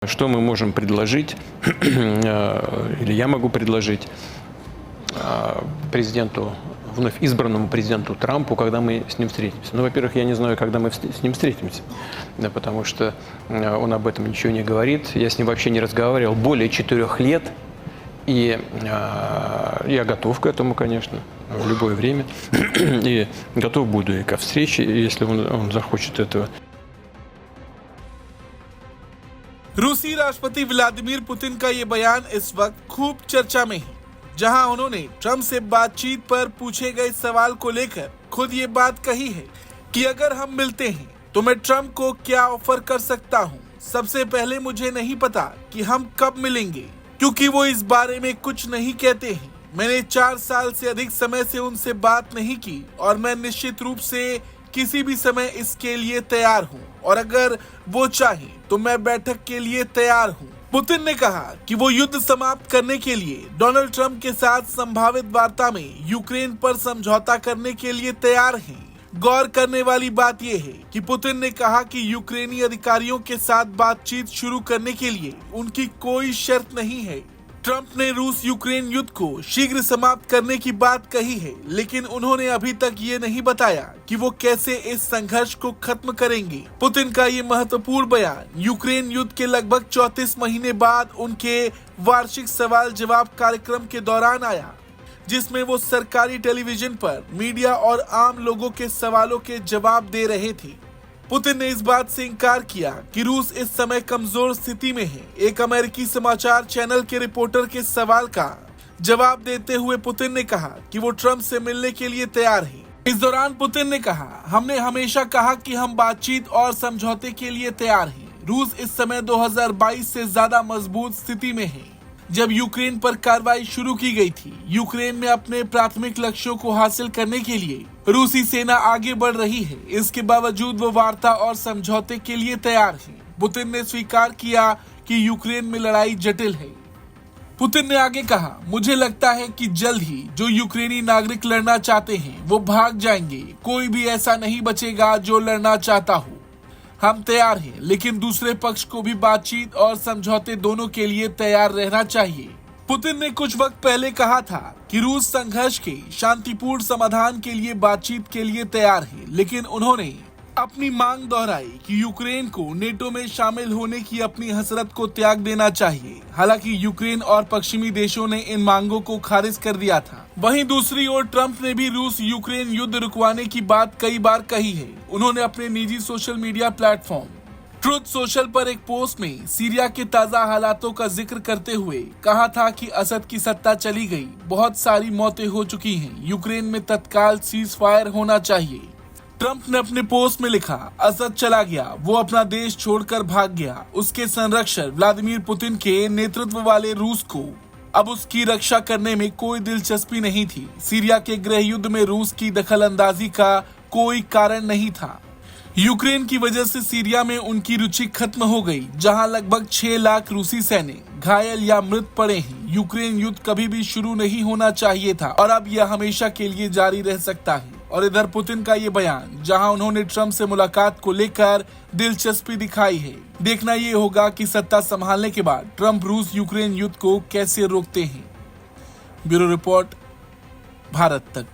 Что мы можем предложить, или я могу предложить президенту, вновь избранному президенту Трампу, когда мы с ним встретимся? Ну, во-первых, я не знаю, когда мы с ним встретимся, да, потому что он об этом ничего не говорит. Я с ним вообще не разговаривал более 4 лет, и я готов к этому, конечно, в любое время, и готов буду и ко встрече, если он захочет этого. रूसी राष्ट्रपति Vladimir Putin का ये बयान इस वक्त खूब चर्चा में है, जहां उन्होंने ट्रंप से बातचीत पर पूछे गए सवाल को लेकर खुद ये बात कही है कि अगर हम मिलते हैं तो मैं ट्रंप को क्या ऑफर कर सकता हूं। सबसे पहले मुझे नहीं पता कि हम कब मिलेंगे, क्योंकि वो इस बारे में कुछ नहीं कहते हैं। मैंने 4 साल से अधिक समय से उनसे बात नहीं की और मैं निश्चित रूप से किसी भी समय इसके लिए तैयार हूं, और अगर वो चाहें तो मैं बैठक के लिए तैयार हूं। पुतिन ने कहा कि वो युद्ध समाप्त करने के लिए डोनाल्ड ट्रंप के साथ संभावित वार्ता में यूक्रेन पर समझौता करने के लिए तैयार हैं। गौर करने वाली बात यह है कि पुतिन ने कहा कि यूक्रेनी अधिकारियों के साथ बातचीत शुरू करने के लिए उनकी कोई शर्त नहीं है। ट्रंप ने रूस यूक्रेन युद्ध को शीघ्र समाप्त करने की बात कही है, लेकिन उन्होंने अभी तक ये नहीं बताया कि वो कैसे इस संघर्ष को खत्म करेंगे। पुतिन का ये महत्वपूर्ण बयान यूक्रेन युद्ध के लगभग 34 महीने बाद उनके वार्षिक सवाल जवाब कार्यक्रम के दौरान आया, जिसमें वो सरकारी टेलीविजन पर मीडिया और आम लोगों के सवालों के जवाब दे रहे थे। पुतिन ने इस बात से इनकार किया कि रूस इस समय कमजोर स्थिति में है। एक अमेरिकी समाचार चैनल के रिपोर्टर के सवाल का जवाब देते हुए पुतिन ने कहा कि वो ट्रंप से मिलने के लिए तैयार हैं। इस दौरान पुतिन ने कहा, हमने हमेशा कहा कि हम बातचीत और समझौते के लिए तैयार हैं। रूस इस समय 2022 से ज्यादा मजबूत स्थिति में है। जब यूक्रेन पर कार्रवाई शुरू की गई थी, यूक्रेन में अपने प्राथमिक लक्ष्यों को हासिल करने के लिए रूसी सेना आगे बढ़ रही है। इसके बावजूद वो वार्ता और समझौते के लिए तैयार है। पुतिन ने स्वीकार किया कि यूक्रेन में लड़ाई जटिल है। पुतिन ने आगे कहा, मुझे लगता है कि जल्द ही जो यूक्रेनी नागरिक लड़ना चाहते हैं वो भाग जाएंगे। कोई भी ऐसा नहीं बचेगा जो लड़ना चाहता हो। हम तैयार हैं, लेकिन दूसरे पक्ष को भी बातचीत और समझौते दोनों के लिए तैयार रहना चाहिए। पुतिन ने कुछ वक्त पहले कहा था कि रूस संघर्ष के शांतिपूर्ण समाधान के लिए बातचीत के लिए तैयार है, लेकिन उन्होंने अपनी मांग दोहराई कि यूक्रेन को नेटो में शामिल होने की अपनी हसरत को त्याग देना चाहिए। हालांकि यूक्रेन और पश्चिमी देशों ने इन मांगों को खारिज कर दिया था। वहीं दूसरी ओर ट्रंप ने भी रूस यूक्रेन युद्ध रुकवाने की बात कई बार कही है। उन्होंने अपने निजी social media platform truth social पर एक पोस्ट में सीरिया के ताजा हालातों का जिक्र करते हुए कहा था कि असद की सत्ता चली गई, बहुत सारी मौतें हो चुकी हैं, यूक्रेन में तत्काल सीज फायर होना चाहिए। ट्रंप ने अपने पोस्ट में लिखा, असद चला गया, वो अपना देश छोड़कर भाग गया। उसके संरक्षक व्लादिमीर पुतिन के नेतृत्व वाले रूस को अब उसकी रक्षा करने में कोई दिलचस्पी नहीं थी। सीरिया के गृह युद्ध में रूस की दखलंदाजी का कोई कारण नहीं था। यूक्रेन की वजह से सीरिया में उनकी रुचि खत्म हो गई, जहां लगभग 6 लाख रूसी सैनिक घायल या मृत पड़े हैं। यूक्रेन युद्ध कभी भी शुरू नहीं होना चाहिए था और अब यह हमेशा के लिए जारी रह सकता है। और इधर पुतिन का ये बयान, जहां उन्होंने ट्रंप से मुलाकात को लेकर दिलचस्पी दिखाई है। देखना ये होगा कि सत्ता संभालने के बाद ट्रंप रूस यूक्रेन युद्ध को कैसे रोकते हैं। ब्यूरो रिपोर्ट, भारत तक।